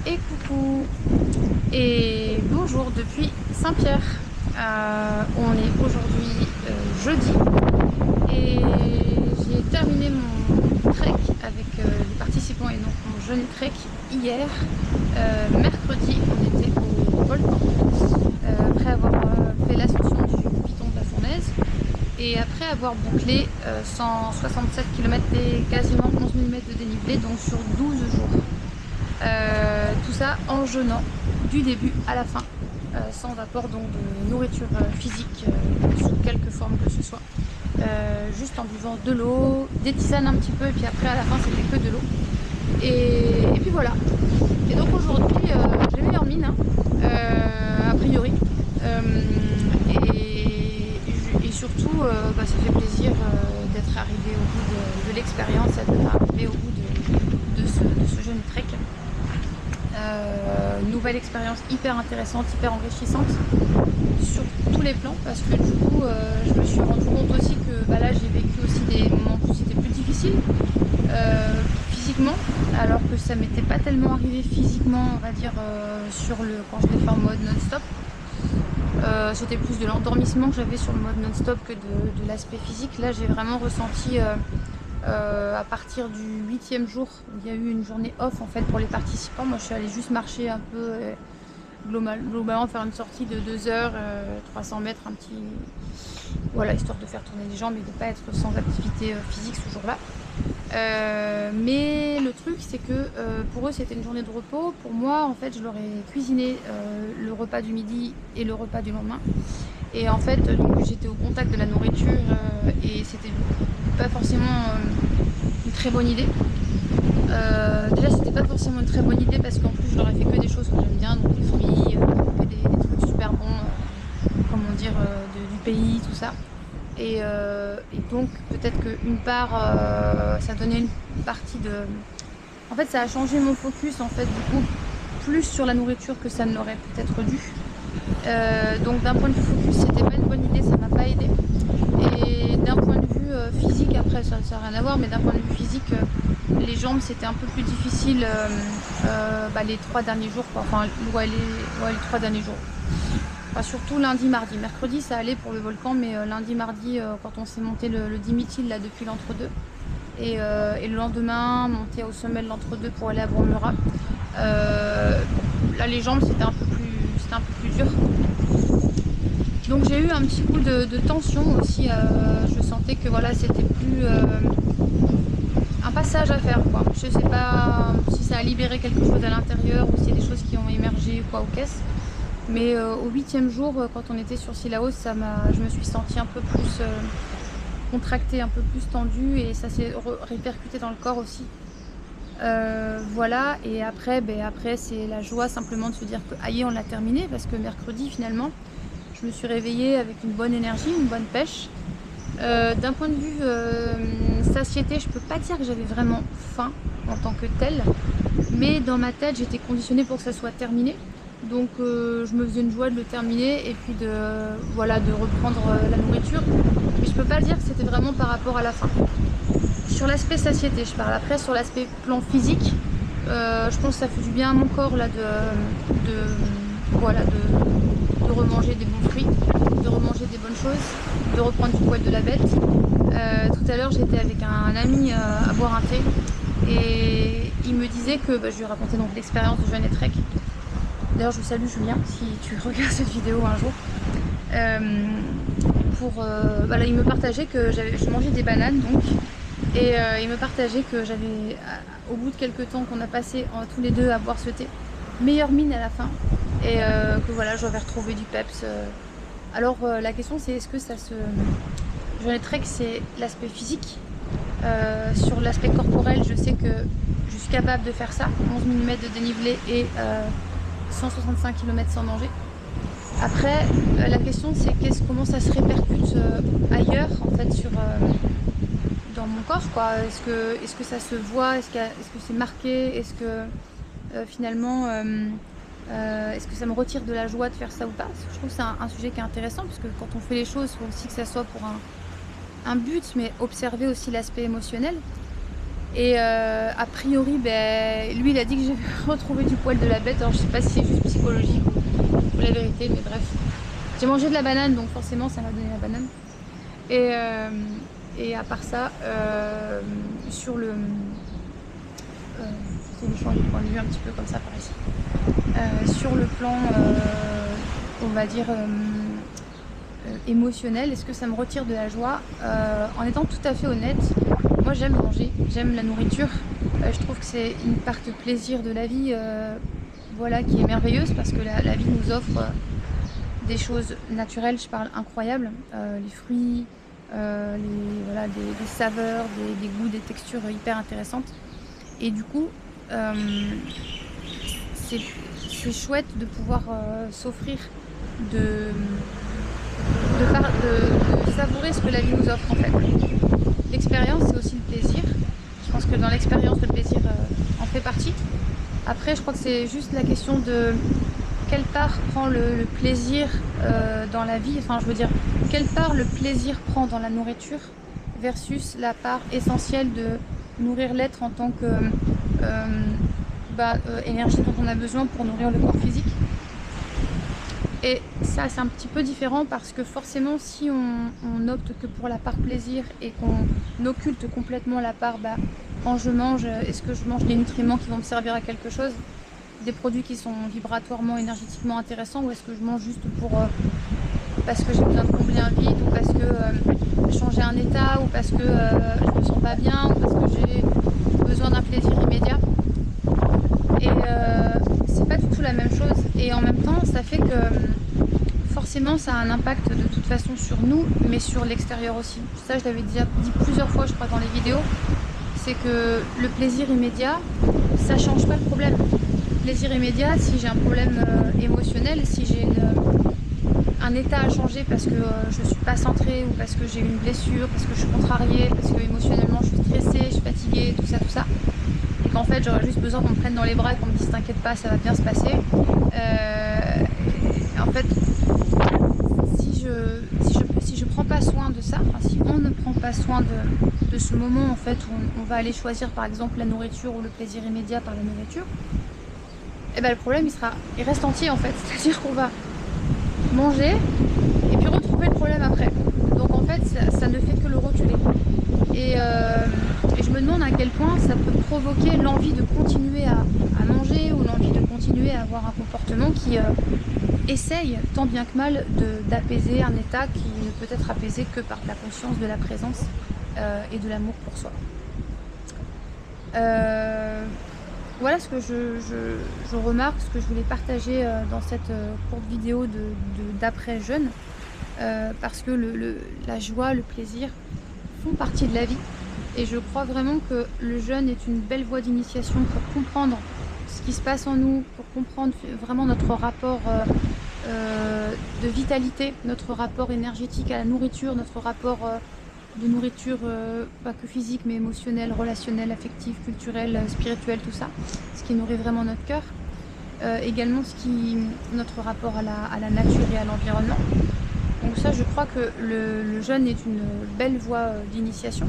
Et coucou et bonjour depuis Saint-Pierre. On est aujourd'hui jeudi et j'ai terminé mon trek avec les participants et donc mon jeune trek hier. Mercredi, on était au volcan après avoir fait l'ascension du piton de la Fournaise et après avoir bouclé 167 km et quasiment 11 000 mètres de dénivelé, donc sur 12 jours. Tout ça en jeûnant du début à la fin, sans apport donc de nourriture physique sous quelque forme que ce soit, juste en buvant de l'eau, des tisanes un petit peu, et puis après à la fin c'était que de l'eau. Et puis voilà. Et donc aujourd'hui j'ai meilleure mine, hein, a priori, et surtout ça fait plaisir d'être arrivé au bout de l'expérience, d'être arrivé au bout de ce jeune trek. Nouvelle expérience hyper intéressante, hyper enrichissante sur tous les plans, parce que du coup je me suis rendu compte aussi que là j'ai vécu aussi des moments où c'était plus difficile physiquement, alors que ça m'était pas tellement arrivé physiquement, on va dire, quand je l'ai fait en mode non-stop. C'était plus de l'endormissement que j'avais sur le mode non-stop que de l'aspect physique. Là j'ai vraiment ressenti à partir du 8e jour, il y a eu une journée off en fait pour les participants. Moi je suis allée juste marcher un peu, globalement faire une sortie de 2 heures, 300 mètres, un petit, voilà, histoire de faire tourner les jambes et de ne pas être sans activité physique ce jour-là. Mais le truc c'est que pour eux c'était une journée de repos. Pour moi en fait je leur ai cuisiné le repas du midi et le repas du lendemain. Et en fait donc j'étais au contact de la nourriture et c'était pas forcément une très bonne idée. Déjà c'était pas forcément une très bonne idée parce qu'en plus je leur ai fait que des choses que j'aime bien, donc des fruits, que des trucs super bons, comment dire, du pays, tout ça. Et donc peut-être qu'une part ça donnait une partie de... En fait ça a changé mon focus en fait du coup plus sur la nourriture que ça ne l'aurait peut-être dû. Donc d'un point de vue focus c'était pas une bonne idée, ça m'a pas aidé. Et d'un point de vue physique, après ça n'a rien à voir, mais d'un point de vue physique, les jambes c'était un peu plus difficile les 3 derniers jours, quoi. Enfin les 3 derniers jours. Enfin, surtout lundi, mardi. Mercredi ça allait pour le volcan, mais lundi, mardi quand on s'est monté le Dimitil là depuis l'entre-deux. Et le lendemain, monter au sommet de l'entre-deux pour aller à Bromera. Là les jambes c'était un peu plus dur. Donc j'ai eu un petit coup de tension aussi, je sentais que voilà c'était plus un passage à faire, quoi. Je sais pas si ça a libéré quelque chose à l'intérieur ou s'il y a des choses qui ont émergé ou quoi au caisse. Mais au 8e jour quand on était sur Sillaos, je me suis sentie un peu plus contractée, un peu plus tendue et ça s'est répercuté dans le corps aussi. Voilà, et après c'est la joie simplement de se dire que aïe on l'a terminé, parce que mercredi finalement je me suis réveillée avec une bonne énergie, une bonne pêche. D'un point de vue satiété, je peux pas dire que j'avais vraiment faim en tant que telle, mais dans ma tête j'étais conditionnée pour que ça soit terminé. Donc je me faisais une joie de le terminer et puis de reprendre la nourriture. Mais je peux pas dire que c'était vraiment par rapport à la faim. Sur l'aspect satiété je parle. Après sur l'aspect plan physique, je pense que ça fait du bien à mon corps là de remanger des bons fruits, de remanger des bonnes choses, de reprendre du poil de la bête. Tout à l'heure j'étais avec un ami à boire un thé et il me disait que, je lui ai raconté donc l'expérience de jeûne et trek. D'ailleurs je vous salue Julien si tu regardes cette vidéo un jour. Il me partageait que je mangeais des bananes donc, et il me partageait que j'avais, au bout de quelques temps qu'on a passé tous les deux à boire ce thé, meilleure mine à la fin. Et que voilà, j'avais retrouvé du peps. Alors la question c'est est-ce que ça se... Jeûne trek c'est l'aspect physique. Sur l'aspect corporel, je sais que je suis capable de faire ça, 11 000 mètres de dénivelé et 165 km sans danger. Après la question c'est comment ça se répercute ailleurs en fait dans mon corps, quoi. Est-ce que ça se voit, est-ce que c'est marqué, est-ce que finalement est-ce que ça me retire de la joie de faire ça ou pas? Parce que je trouve que c'est un sujet qui est intéressant, parce que quand on fait les choses, il faut aussi que ça soit pour un but, mais observer aussi l'aspect émotionnel. Et a priori, ben, lui il a dit que j'avais retrouvé du poil de la bête. Alors je sais pas si c'est juste psychologique ou la vérité, mais bref. J'ai mangé de la banane, donc forcément ça m'a donné la banane. Et à part ça, sur le... j'essaie de changer de point de vue un petit peu comme ça par ici. Sur le plan, on va dire, émotionnel, est-ce que ça me retire de la joie? En étant tout à fait honnête, moi j'aime manger, j'aime la nourriture. Je trouve que c'est une part de plaisir de la vie voilà, qui est merveilleuse parce que la vie nous offre des choses naturelles, je parle, incroyables. Les fruits, voilà, des saveurs, des goûts, des textures hyper intéressantes. Et du coup, c'est chouette de pouvoir s'offrir de savourer ce que la vie nous offre en fait. L'expérience, c'est aussi le plaisir. Je pense que dans l'expérience, le plaisir en fait partie. Après, je crois que c'est juste la question de quelle part prend le plaisir dans la vie. Enfin, je veux dire, quelle part le plaisir prend dans la nourriture versus la part essentielle de nourrir l'être en tant que énergie dont on a besoin pour nourrir le corps physique. Et ça, c'est un petit peu différent parce que forcément, si on opte que pour la part plaisir et qu'on occulte complètement la part, quand je mange, est-ce que je mange des nutriments qui vont me servir à quelque chose, des produits qui sont vibratoirement, énergétiquement intéressants, ou est-ce que je mange juste pour parce que j'ai besoin de combler un vide, ou parce que changer un état, ou parce que je me sens pas bien, ou parce que j'ai besoin d'un plaisir immédiat. Et c'est pas du tout la même chose. Et en même temps, ça fait que forcément, ça a un impact de toute façon sur nous, mais sur l'extérieur aussi. Ça, je l'avais déjà dit plusieurs fois, je crois, dans les vidéos. C'est que le plaisir immédiat, ça change pas le problème. Le plaisir immédiat, si j'ai un problème émotionnel, si j'ai un état à changer parce que je suis pas centrée, ou parce que j'ai une blessure, parce que je suis contrariée, parce que émotionnellement je suis stressée, je suis fatiguée, tout ça, et qu'en fait j'aurais juste besoin qu'on me prenne dans les bras et qu'on me dise t'inquiète pas, ça va bien se passer. En fait, si je prends pas soin de ça, enfin, si on ne prend pas soin de ce moment en fait où on va aller choisir par exemple la nourriture ou le plaisir immédiat par la nourriture, et ben le problème il reste entier en fait, c'est-à-dire qu'on va manger et puis retrouver le problème après. Donc en fait ça ne fait que le reculer. Et je me demande à quel point ça peut provoquer l'envie de continuer à manger, ou l'envie de continuer à avoir un comportement qui essaye tant bien que mal d'apaiser un état qui ne peut être apaisé que par la conscience de la présence et de l'amour pour soi. Voilà ce que je remarque, ce que je voulais partager dans cette courte vidéo d'après-jeûne, parce que la joie, le plaisir font partie de la vie, et je crois vraiment que le jeûne est une belle voie d'initiation pour comprendre ce qui se passe en nous, pour comprendre vraiment notre rapport de vitalité, notre rapport énergétique à la nourriture, notre rapport de nourriture, pas que physique mais émotionnelle, relationnelle, affective, culturelle, spirituelle, tout ça, ce qui nourrit vraiment notre cœur. Également notre rapport à la nature et à l'environnement. Donc ça, je crois que le jeûne est une belle voie d'initiation.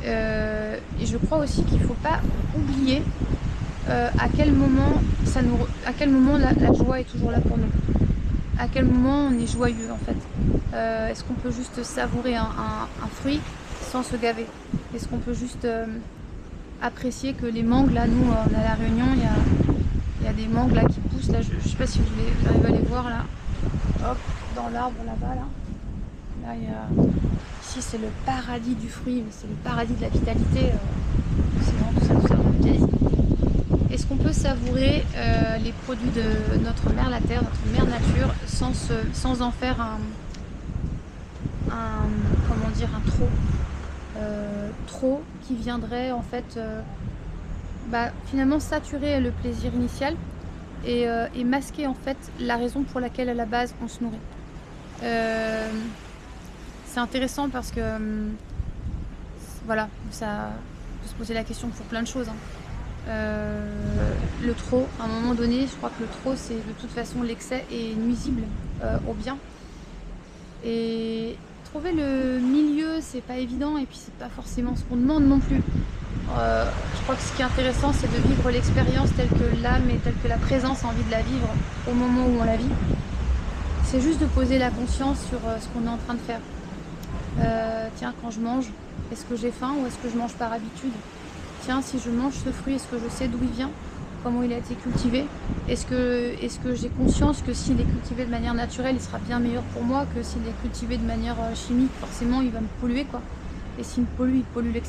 Et je crois aussi qu'il ne faut pas oublier à quel moment la joie est toujours là pour nous. À quel moment on est joyeux en fait. Est-ce qu'on peut juste savourer un fruit sans se gaver? Est-ce qu'on peut juste apprécier que les mangues, là, nous, on est à La Réunion, il y a des mangues là qui poussent, là, je sais pas si vous arrivez à les voir là, hop, dans l'arbre là-bas, là, ici c'est le paradis du fruit, c'est le paradis de la vitalité, c'est vraiment tout ça, on a déjà dit. Est-ce qu'on peut savourer les produits de notre mère la terre, notre mère nature, sans en faire comment dire, un trop qui viendrait en fait finalement saturer le plaisir initial et masquer en fait la raison pour laquelle à la base on se nourrit. C'est intéressant parce que voilà, ça peut se poser la question pour plein de choses, hein. Le trop, à un moment donné, je crois que le trop, c'est de toute façon l'excès est nuisible au bien. Et trouver le milieu, c'est pas évident, et puis c'est pas forcément ce qu'on demande non plus. Je crois que ce qui est intéressant, c'est de vivre l'expérience telle que l'âme et telle que la présence a envie de la vivre au moment où on la vit. C'est juste de poser la conscience sur ce qu'on est en train de faire. Tiens, quand je mange, est-ce que j'ai faim ou est-ce que je mange par habitude? Tiens, si je mange ce fruit, est-ce que je sais d'où il vient? Comment il a été cultivé? Est-ce que j'ai conscience que s'il est cultivé de manière naturelle, il sera bien meilleur pour moi que s'il est cultivé de manière chimique? Forcément, il va me polluer, quoi. Et s'il me pollue, il pollue l'extérieur.